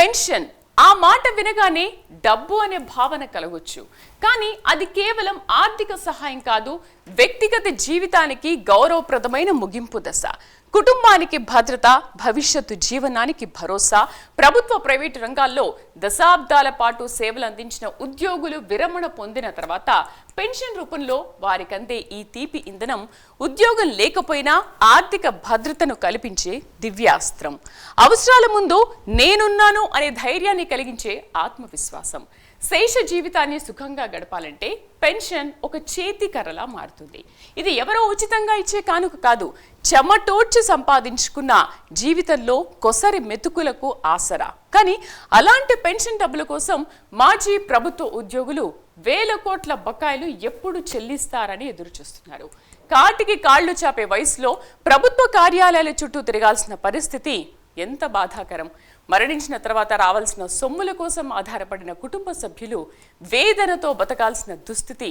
Pension ఆ మాట వినగానే డబ్బు అనే భావన కలగొచ్చు. కానీ అది కేవలం ఆర్థిక సహాయం కాదు, వ్యక్తిగత జీవితానికి గౌరవప్రదమైన ముగింపు దశ. కుటుంబానికి భద్రత, భవిష్యత్తు జీవనానికి భరోసా. ప్రభుత్వ ప్రైవేటు రంగాల్లో దశాబ్దాల పాటు సేవలు అందించిన ఉద్యోగులు విరమణ పొందిన తర్వాత పెన్షన్ రూపంలో వారికి అందే ఈ తీపి ఇంధనం ఉద్యోగం లేకపోయినా ఆర్థిక భద్రతను కల్పించే దివ్యాస్త్రం. అవసరాల ముందు నేనున్నాను అనే ధైర్యాన్ని కలిగించే ఆత్మవిశ్వాసం. శేష జీవితాన్ని సుఖంగా గడపాలంటే పెన్షన్ ఒక చేతికర్రలా మారుతుంది. ఇది ఎవరో ఉచితంగా ఇచ్చే కానుక కాదు, చెమటోడ్చి సంపాదించుకున్న జీవితంలో కొసరి మెతుకులకు ఆసరా. కానీ అలాంటి పెన్షన్ డబ్బుల కోసం మాజీ ప్రభుత్వ ఉద్యోగులు వేల కోట్ల బకాయిలు ఎప్పుడు చెల్లిస్తారని ఎదురుచూస్తున్నారు. కాటికి కాళ్లు చాపే వయసులో ప్రభుత్వ కార్యాలయాల చుట్టూ తిరగాల్సిన పరిస్థితి ఎంత బాధాకరం. మరణించిన తర్వాత రావాల్సిన సొమ్ముల కోసం ఆధారపడిన కుటుంబ సభ్యులు వేదనతో బతకాల్సిన దుస్థితి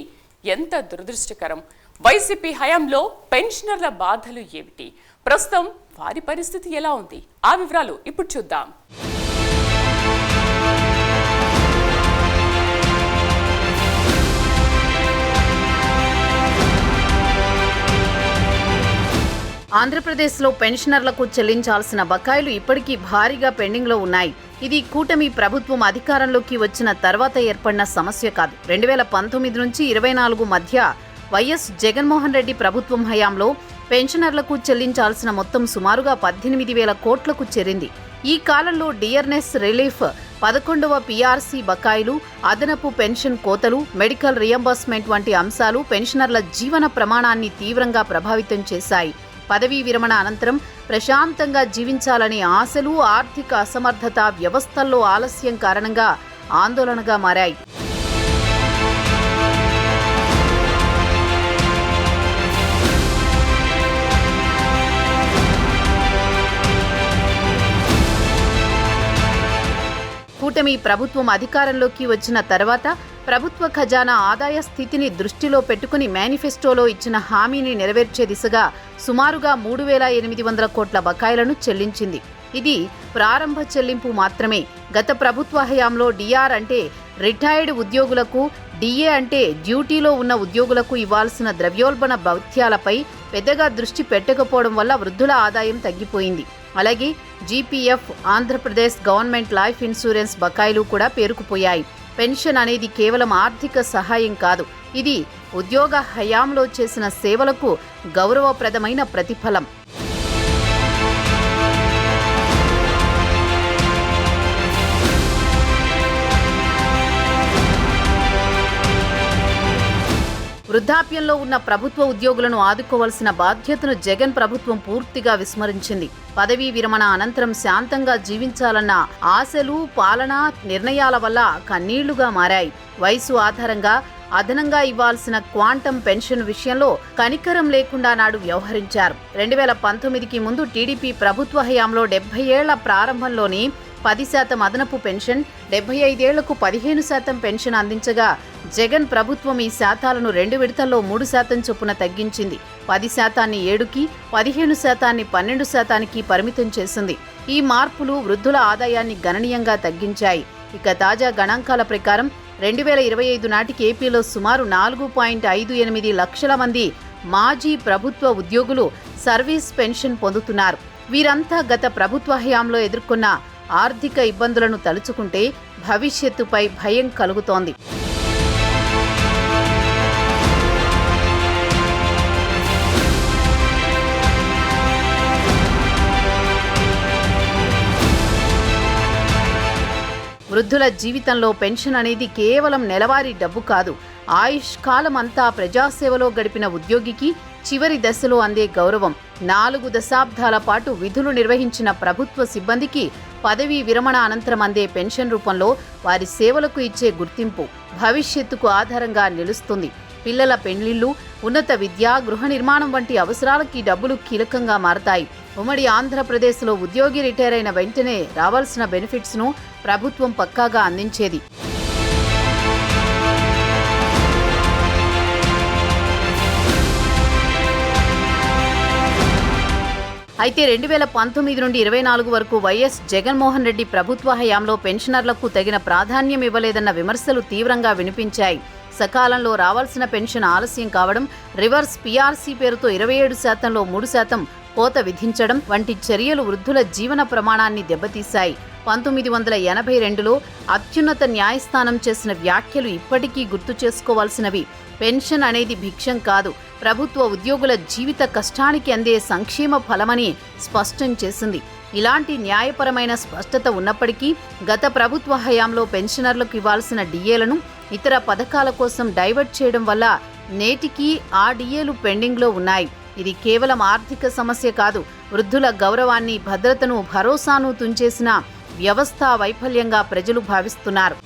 ఎంత దురదృష్టకరం. వైసీపీ హయాంలో పెన్షనర్ల బాధలు ఏమిటి, ప్రస్తుతం వారి పరిస్థితి ఎలా ఉంది, ఆ వివరాలు ఇప్పుడు చూద్దాం. ఆంధ్రప్రదేశ్లో పెన్షనర్లకు చెల్లించాల్సిన బకాయిలు ఇప్పటికీ భారీగా పెండింగ్లో ఉన్నాయి. ఇది కూటమి ప్రభుత్వం అధికారంలోకి వచ్చిన తర్వాత ఏర్పడిన సమస్య కాదు. 2019 నుంచి 24 మధ్య వైఎస్ జగన్మోహన్ రెడ్డి ప్రభుత్వం హయాంలో పెన్షనర్లకు చెల్లించాల్సిన మొత్తం సుమారుగా 18,000 కోట్లకు చేరింది. ఈ కాలంలో డియర్నెస్ రిలీఫ్, 11వ పీఆర్సీ బకాయిలు, అదనపు పెన్షన్ కోతలు, మెడికల్ రియంబర్స్మెంట్ వంటి అంశాలు పెన్షనర్ల జీవన ప్రమాణాన్ని తీవ్రంగా ప్రభావితం చేశాయి. పదవీ విరమణ అనంతరం ప్రశాంతంగా జీవించాలనే ఆశలు, ఆర్థిక అసమర్థత, వ్యవస్థల్లో ఆలస్యం కారణంగా ఆందోళనగా మారాయి. కూటమి ప్రభుత్వం అధికారంలోకి వచ్చిన తర్వాత ప్రభుత్వ ఖజానా ఆదాయ స్థితిని దృష్టిలో పెట్టుకుని మేనిఫెస్టోలో ఇచ్చిన హామీని నెరవేర్చే దిశగా సుమారుగా 3,800 కోట్ల బకాయిలను చెల్లించింది. ఇది ప్రారంభ చెల్లింపు మాత్రమే. గత ప్రభుత్వ హయాంలో డిఆర్ అంటే రిటైర్డ్ ఉద్యోగులకు, డిఏ అంటే డ్యూటీలో ఉన్న ఉద్యోగులకు ఇవ్వాల్సిన ద్రవ్యోల్బణ భత్యాలపై పెద్దగా దృష్టి పెట్టకపోవడం వల్ల వృద్ధుల ఆదాయం తగ్గిపోయింది. అలాగే GPF, Andhra Pradesh government life insurance బకాయిలు కూడా పేరుకుపోయాయి. పెన్షన్ అనేది కేవలం ఆర్థిక సహాయం కాదు, ఇది ఉద్యోగ హయాంలో చేసిన సేవలకు గౌరవప్రదమైన ప్రతిఫలం. వృద్ధాప్యంలో ఉన్న ప్రభుత్వ ఉద్యోగులను ఆదుకోవాల్సిన బాధ్యతను జగన్ ప్రభుత్వం పూర్తిగా విస్మరించింది. పదవీ విరమణ అనంతరం శాంతంగా జీవించాలన్న ఆశలు, పాలనా నిర్ణయాల వల్ల కన్నీళ్లుగా మారాయి. వయసు ఆధారంగా అదనంగా ఇవ్వాల్సిన క్వాంటం పెన్షన్ విషయంలో కనికరం లేకుండా నాడు వ్యవహరించారు. 2019కి ముందు టీడీపీ ప్రభుత్వ హయాంలో 70 ఏళ్ల ప్రారంభంలోని 10% అదనపు పెన్షన్, 75 ఏళ్లకు 15% పెన్షన్ అందించగా జగన్ ప్రభుత్వం ఈ శాతాలను 2 విడతల్లో 3% చొప్పున తగ్గించింది. 10% 7కి, 15% 12%కి పరిమితం చేసింది. ఈ మార్పులు వృద్ధుల ఆదాయాన్ని గణనీయంగా తగ్గించాయి. ఇక తాజా గణాంకాల ప్రకారం 2025 నాటికి ఏపీలో సుమారు 4.58 లక్షల మంది మాజీ ప్రభుత్వ ఉద్యోగులు సర్వీస్ పెన్షన్ పొందుతున్నారు. వీరంతా గత ప్రభుత్వ హయాంలో ఎదుర్కొన్న ఆర్థిక ఇబ్బందులను తలుచుకుంటే భవిష్యత్తుపై భయం కలుగుతోంది. వృద్ధుల జీవితంలో పెన్షన్ అనేది కేవలం నెలవారీ డబ్బు కాదు. ఆయుష్ కాలం అంతా ప్రజాసేవలో గడిపిన ఉద్యోగికి చివరి దశలో అందే గౌరవం. 4 దశాబ్దాల పాటు విధులు నిర్వహించిన ప్రభుత్వ సిబ్బందికి పదవీ విరమణ అనంతరం అందే పెన్షన్ రూపంలో వారి సేవలకు ఇచ్చే గుర్తింపు భవిష్యత్తుకు ఆధారంగా నిలుస్తుంది. పిల్లల పెళ్లిళ్లు, ఉన్నత విద్య, గృహ నిర్మాణం వంటి అవసరాలకి డబ్బులు కీలకంగా మారతాయి. ఉమ్మడి ఆంధ్రప్రదేశ్లో ఉద్యోగి రిటైర్ అయిన వెంటనే రావాల్సిన బెనిఫిట్స్ను ప్రభుత్వం పక్కాగా అందించేది. అయితే 2019 నుండి 24 వరకు వైఎస్ జగన్మోహన్ రెడ్డి ప్రభుత్వ హయాంలో పెన్షనర్లకు తగిన ప్రాధాన్యం ఇవ్వలేదన్న విమర్శలు తీవ్రంగా వినిపించాయి. సకాలంలో రావాల్సిన పెన్షన్ ఆలస్యం కావడం, రివర్స్ పీఆర్సీ పేరుతో 27%లో 3% కోత విధించడం వంటి చర్యలు వృద్ధుల జీవన ప్రమాణాన్ని దెబ్బతీశాయి. 1982లో అత్యున్నత న్యాయస్థానం చేసిన వ్యాఖ్యలు ఇప్పటికీ గుర్తు చేసుకోవాల్సినవి. పెన్షన్ అనేది భిక్షం కాదు, ప్రభుత్వ ఉద్యోగుల జీవిత కష్టానికి అందే సంక్షేమ ఫలమని స్పష్టం చేసింది. ఇలాంటి న్యాయపరమైన స్పష్టత ఉన్నప్పటికీ గత ప్రభుత్వ హయాంలో పెన్షనర్లకు ఇవ్వాల్సిన డిఏలను ఇతర పథకాల కోసం డైవర్ట్ చేయడం వల్ల నేటికీ ఆ డిఏలు పెండింగ్లో ఉన్నాయి. ఇది కేవలం ఆర్థిక సమస్య కాదు, వృద్ధుల గౌరవాన్ని, భద్రతను, భరోసాను తుంచేసిన వ్యవస్థ వైఫల్యంగా ప్రజలు భావిస్తున్నారు.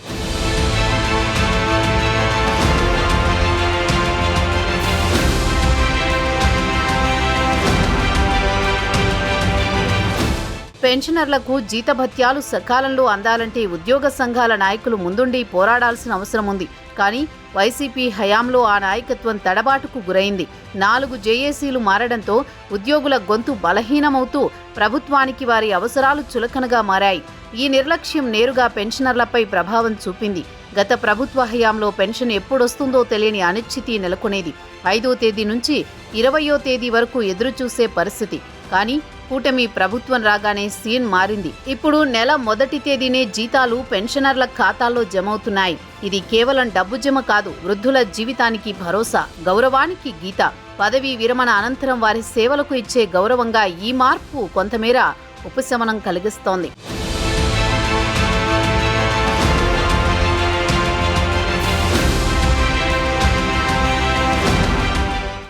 పెన్షనర్లకు జీతభత్యాలు సకాలంలో అందాలంటే ఉద్యోగ సంఘాల నాయకులు ముందుండి పోరాడాల్సిన అవసరం ఉంది. కానీ వైసీపీ హయాంలో ఆ నాయకత్వం తడబాటుకు గురైంది. 4 జేఏసీలు మారడంతో ఉద్యోగుల గొంతు బలహీనమవుతూ ప్రభుత్వానికి వారి అవసరాలు చులకనగా మారాయి. ఈ నిర్లక్ష్యం నేరుగా పెన్షనర్లపై ప్రభావం చూపింది. గత ప్రభుత్వ హయాంలో పెన్షన్ ఎప్పుడొస్తుందో తెలియని అనిశ్చితి నెలకొనేది. 5వ తేదీ నుంచి 20వ తేదీ వరకు ఎదురుచూసే పరిస్థితి. కానీ కూటమి ప్రభుత్వం రాగానే సీన్ మారింది. ఇప్పుడు నెల మొదటి తేదీనే జీతాలు పెన్షనర్ల ఖాతాల్లో జమవుతున్నాయి. ఇది కేవలం డబ్బు జమ కాదు, వృద్ధుల జీవితానికి భరోసా, గౌరవానికి గీత. పదవీ విరమణ అనంతరం వారి సేవలకు ఇచ్చే గౌరవంగా ఈ మార్పు కొంతమేర ఉపశమనం కలిగిస్తోంది.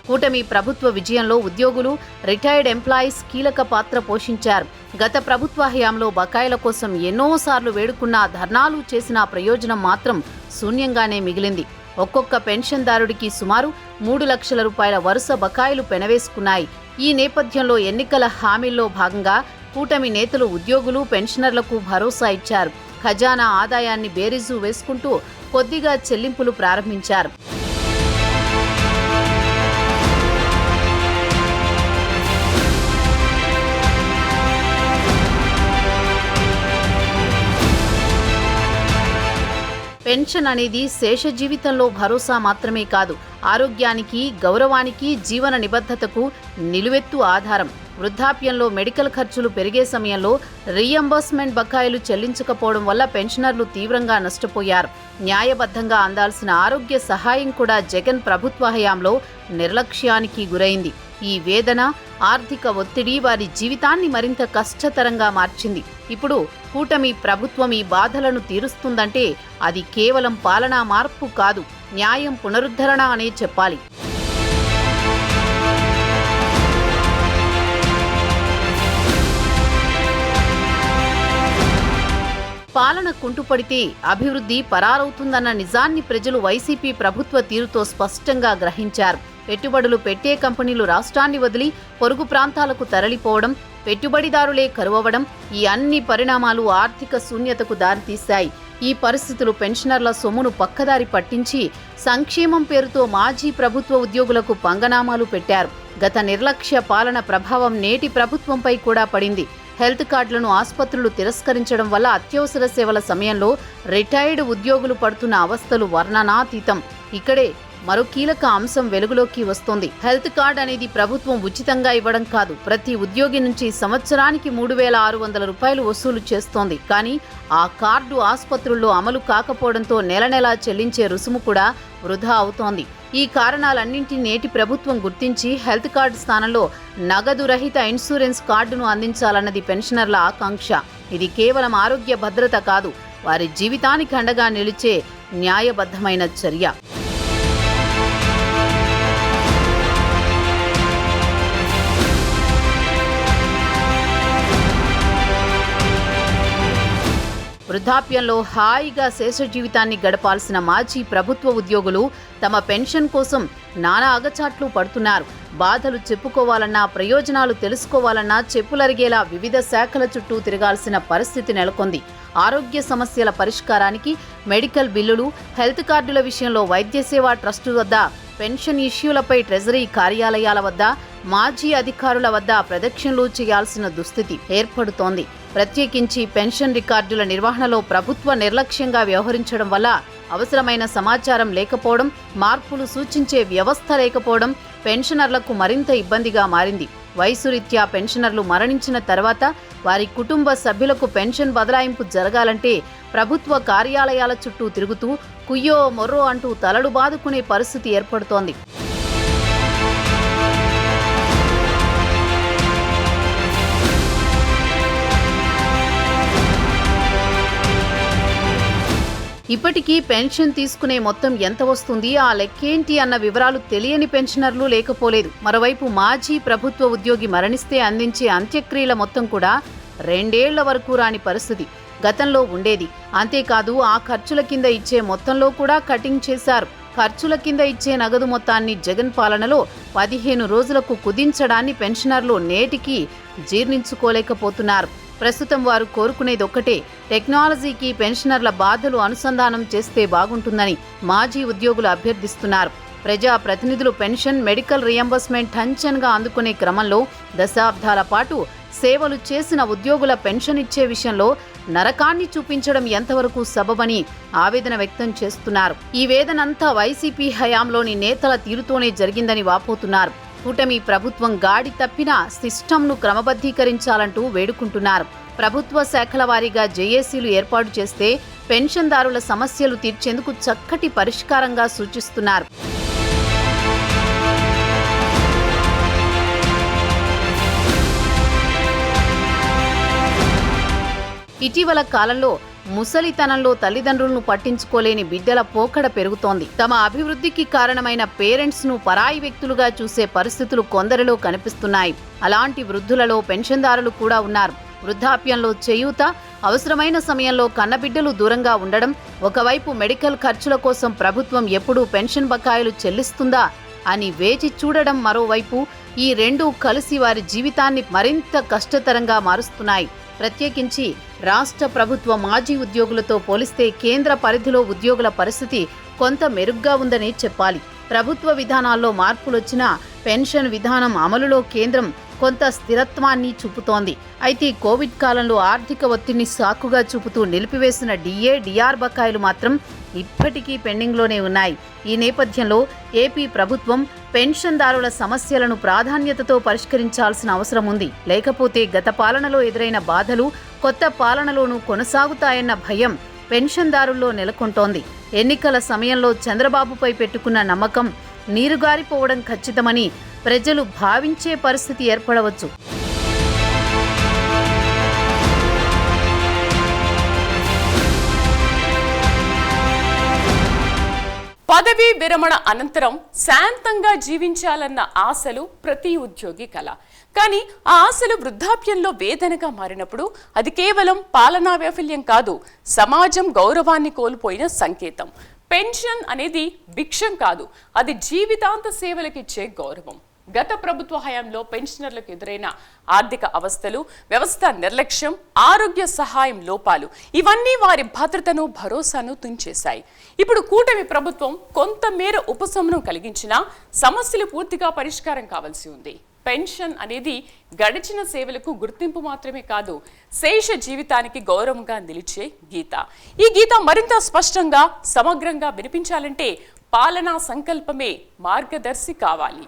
కూటమి ప్రభుత్వ విజయంలో ఉద్యోగులు, రిటైర్డ్ ఎంప్లాయీస్ కీలక పాత్ర పోషించారు. గత ప్రభుత్వ హయాంలో బకాయిల కోసం ఎన్నోసార్లు వేడుకున్నా, ధర్నాలు చేసిన ప్రయోజనం మాత్రం శూన్యంగానే మిగిలింది. ఒక్కొక్క పెన్షన్దారుడికి సుమారు 3 లక్షల రూపాయల వరుస బకాయిలు పెనవేసుకున్నాయి. ఈ నేపథ్యంలో ఎన్నికల హామీల్లో భాగంగా కూటమి నేతలు ఉద్యోగులు, పెన్షనర్లకు భరోసా ఇచ్చారు. ఖజానా ఆదాయాన్ని బేరీజు వేసుకుంటూ కొద్దిగా చెల్లింపులు ప్రారంభించారు. పెన్షన్ అనేది శేష జీవితంలో భరోసా మాత్రమే కాదు, ఆరోగ్యానికి, గౌరవానికి, జీవన నిబద్ధతకు నిలువెత్తు ఆధారం. వృద్ధాప్యంలో మెడికల్ ఖర్చులు పెరిగే సమయంలో రీయింబర్స్మెంట్ బకాయిలు చెల్లించకపోవడం వల్ల పెన్షనర్లు తీవ్రంగా నష్టపోయారు. న్యాయబద్ధంగా అందాల్సిన ఆరోగ్య సహాయం కూడా జగన్ ప్రభుత్వ హయాంలో నిర్లక్ష్యానికి గురైంది. ఈ వేదన, ఆర్థిక ఒత్తిడి వారి జీవితాన్ని మరింత కష్టతరంగా మార్చింది. ఇప్పుడు కూటమి ప్రభుత్వం ఈ బాధలను తీరుస్తుందంటే అది కేవలం పాలనా మార్పు కాదు, న్యాయం పునరుద్ధరణ అనే చెప్పాలి. పాలన కుంటుపడితే అభివృద్ధి పరారవుతుందన్న నిజాన్ని ప్రజలు వైసీపీ ప్రభుత్వ తీరుతో స్పష్టంగా గ్రహించారు. పెట్టుబడులు పెట్టే కంపెనీలు రాష్ట్రాన్ని వదిలి పొరుగు ప్రాంతాలకు తరలిపోవడం, పెట్టుబడిదారులే కరువవడం, ఈ అన్ని పరిణామాలు ఆర్థిక శూన్యతకు దారితీశాయి. ఈ పరిస్థితులు పెన్షనర్ల సొమ్మును పక్కదారి పట్టించి సంక్షేమం పేరుతో మాజీ ప్రభుత్వ ఉద్యోగులకు పంగనామాలు పెట్టారు. గత నిర్లక్ష్య పాలన ప్రభావం నేటి ప్రభుత్వంపై కూడా పడింది. హెల్త్ కార్డులను ఆసుపత్రులు తిరస్కరించడం వల్ల అత్యవసర సేవల సమయంలో రిటైర్డ్ ఉద్యోగులు పడుతున్న అవస్థలు వర్ణనాతీతం. ఇక్కడే మరో కీలక అంశం వెలుగులోకి వస్తోంది. హెల్త్ కార్డ్ అనేది ప్రభుత్వం ఉచితంగా ఇవ్వడం కాదు, ప్రతి ఉద్యోగి నుంచి సంవత్సరానికి 3,600 రూపాయలు వసూలు చేస్తోంది. కానీ ఆ కార్డు ఆసుపత్రుల్లో అమలు కాకపోవడంతో నెల నెలా చెల్లించే రుసుము కూడా వృధా అవుతోంది. ఈ కారణాలన్నింటినీ నేటి ప్రభుత్వం గుర్తించి హెల్త్ కార్డు స్థానంలో నగదు రహిత ఇన్సూరెన్స్ కార్డును అందించాలన్నది పెన్షనర్ల ఆకాంక్ష. ఇది కేవలం ఆరోగ్య భద్రత కాదు, వారి జీవితానికి అండగా నిలిచే న్యాయబద్ధమైన చర్య. వృద్ధాప్యంలో హాయిగా శేష జీవితాన్ని గడపాల్సిన మాజీ ప్రభుత్వ ఉద్యోగులు తమ పెన్షన్ కోసం నానా అగచాట్లు పడుతున్నారు. బాధలు చెప్పుకోవాలన్నా, ప్రయోజనాలు తెలుసుకోవాలన్నా చెప్పులరిగేలా వివిధ శాఖల చుట్టూ తిరగాల్సిన పరిస్థితి నెలకొంది. ఆరోగ్య సమస్యల పరిష్కారానికి, మెడికల్ బిల్లులు, హెల్త్ కార్డుల విషయంలో వైద్య సేవా ట్రస్టు వద్ద, పెన్షన్ ఇష్యూలపై ట్రెజరీ కార్యాలయాల వద్ద మాజీ అధికారుల వద్ద ప్రదక్షిణలు చేయాల్సిన దుస్థితి ఏర్పడుతోంది. ప్రత్యేకించి పెన్షన్ రికార్డుల నిర్వహణలో ప్రభుత్వ నిర్లక్ష్యంగా వ్యవహరించడం వల్ల అవసరమైన సమాచారం లేకపోవడం, మార్పులు సూచించే వ్యవస్థ లేకపోవడం పెన్షనర్లకు మరింత ఇబ్బందిగా మారింది. వయసు రీత్యా పెన్షనర్లు మరణించిన తర్వాత వారి కుటుంబ సభ్యులకు పెన్షన్ బదలాయింపు జరగాలంటే ప్రభుత్వ కార్యాలయాల చుట్టూ తిరుగుతూ కుయ్యో మొర్రో అంటూ తలలు బాదుకునే పరిస్థితి ఏర్పడుతోంది. ఇప్పటికీ పెన్షన్ తీసుకునే మొత్తం ఎంత వస్తుంది, ఆ లెక్కేంటి అన్న వివరాలు తెలియని పెన్షనర్లు లేకపోలేదు. మరోవైపు మాజీ ప్రభుత్వ ఉద్యోగి మరణిస్తే అందించే అంత్యక్రియల మొత్తం కూడా 2 ఏళ్ల వరకు రాని పరిస్థితి గతంలో ఉండేది. అంతేకాదు ఆ ఖర్చుల కింద ఇచ్చే మొత్తంలో కూడా కటింగ్ చేశారు. ఖర్చుల కింద ఇచ్చే నగదు మొత్తాన్ని జగన్ పాలనలో 15 రోజులకు కుదించడాన్ని పెన్షనర్లు నేటికి జీర్ణించుకోలేకపోతున్నారు. ప్రస్తుతం వారు కోరుకునేదొక్కటే, టెక్నాలజీకి పెన్షనర్ల బాధలు అనుసంధానం చేస్తే బాగుంటుందని మాజీ ఉద్యోగులు అభ్యర్థిస్తున్నారు. ప్రజా ప్రతినిధులు పెన్షన్, మెడికల్ రియంబర్స్మెంట్ టంచన్గా అందుకునే క్రమంలో దశాబ్దాల పాటు సేవలు చేసిన ఉద్యోగుల పెన్షన్ ఇచ్చే విషయంలో నరకాన్ని చూపించడం ఎంతవరకు సబబని ఆవేదన వ్యక్తం చేస్తున్నారు. ఈ వేదనంతా వైసీపీ హయాంలోని నేతల తీరుతోనే జరిగిందని వాపోతున్నారు. కూటమి ప్రభుత్వం గాడి తప్పిన సిస్టంను క్రమబద్ధీకరించాలంటూ వేడుకుంటున్నారు. ప్రభుత్వ శాఖల వారీగా జేఏసీలు ఏర్పాటు చేస్తే పెన్షన్దారుల సమస్యలు తీర్చేందుకు చక్కటి పరిష్కారంగా సూచిస్తున్నారు. ఇటీవల కాలంలో ముసలితనంలో తల్లిదండ్రులను పట్టించుకోలేని బిడ్డల పోకడ పెరుగుతోంది. తమ అభివృద్ధికి కారణమైన పేరెంట్స్ ను పరాయి వ్యక్తులుగా చూసే పరిస్థితులు కొందరిలో కనిపిస్తున్నాయి. అలాంటి వృద్ధులలో పెన్షన్దారులు కూడా ఉన్నారు. వృద్ధాప్యంలో చేయూత, అవసరమైన సమయంలో కన్నబిడ్డలు దూరంగా ఉండడం, ఒకవైపు మెడికల్ ఖర్చుల కోసం ప్రభుత్వం ఎప్పుడూ పెన్షన్ బకాయిలు చెల్లిస్తుందా అని వేచి చూడడం, మరోవైపు ఈ రెండూ కలిసి వారి జీవితాన్ని మరింత కష్టతరంగా మారుస్తున్నాయి. ప్రత్యేకించి రాష్ట్ర ప్రభుత్వ మాజీ ఉద్యోగులతో పోలిస్తే కేంద్ర పరిధిలో ఉద్యోగుల పరిస్థితి కొంత మెరుగ్గా ఉందని చెప్పాలి. ప్రభుత్వ విధానాల్లో మార్పులొచ్చినా పెన్షన్ విధానం అమలులో కేంద్రం కొంత స్థిరత్వాన్ని చూపుతోంది. అయితే కోవిడ్ కాలంలో ఆర్థిక ఒత్తిడిని సాకుగా చూపుతూ నిలిపివేసిన డిఏ, డిఆర్ బకాయిలు మాత్రం ఇప్పటికీ పెండింగ్లోనే ఉన్నాయి. ఈ నేపథ్యంలో ఏపీ ప్రభుత్వం పెన్షన్దారుల సమస్యలను ప్రాధాన్యతతో పరిష్కరించాల్సిన అవసరం ఉంది. లేకపోతే గత పాలనలో ఎదురైన బాధలు కొత్త పాలనలోనూ కొనసాగుతాయన్న భయం పెన్షన్దారుల్లో నెలకొంటోంది. ఎన్నికల సమయంలో చంద్రబాబుపై పెట్టుకున్న నమ్మకం నీరుగారిపోవడం ఖచ్చితమని ప్రజలు భావించే పరిస్థితి ఏర్పడవచ్చు. పదవీ విరమణ అనంతరం శాంతంగా జీవించాలన్న ఆశలు ప్రతి ఉద్యోగి కల. కానీ ఆ ఆశలు వృద్ధాప్యంలో వేదనగా మారినప్పుడు అది కేవలం పాలనా వైఫల్యం కాదు, సమాజం గౌరవాన్ని కోల్పోయిన సంకేతం. పెన్షన్ అనేది భిక్షం కాదు, అది జీవితాంత సేవలకిచ్చే గౌరవం. గత ప్రభుత్వ హయాంలో పెన్షనర్లకు ఎదురైన ఆర్థిక అవస్థలు, వ్యవస్థ నిర్లక్ష్యం, ఆరోగ్య సహాయం లోపాలు ఇవన్నీ వారి భద్రతను, భరోసాను తుంచేశాయి. ఇప్పుడు కూటమి ప్రభుత్వం కొంతమేర ఉపశమనం కలిగించినా సమస్యలు పూర్తిగా పరిష్కారం కావాల్సి ఉంది. పెన్షన్ అనేది గడిచిన సేవలకు గుర్తింపు మాత్రమే కాదు, శేష జీవితానికి గౌరవంగా నిలిచే గీత. ఈ గీత మరింత స్పష్టంగా, సమగ్రంగా వినిపించాలంటే పాలనా సంకల్పమే మార్గదర్శి కావాలి.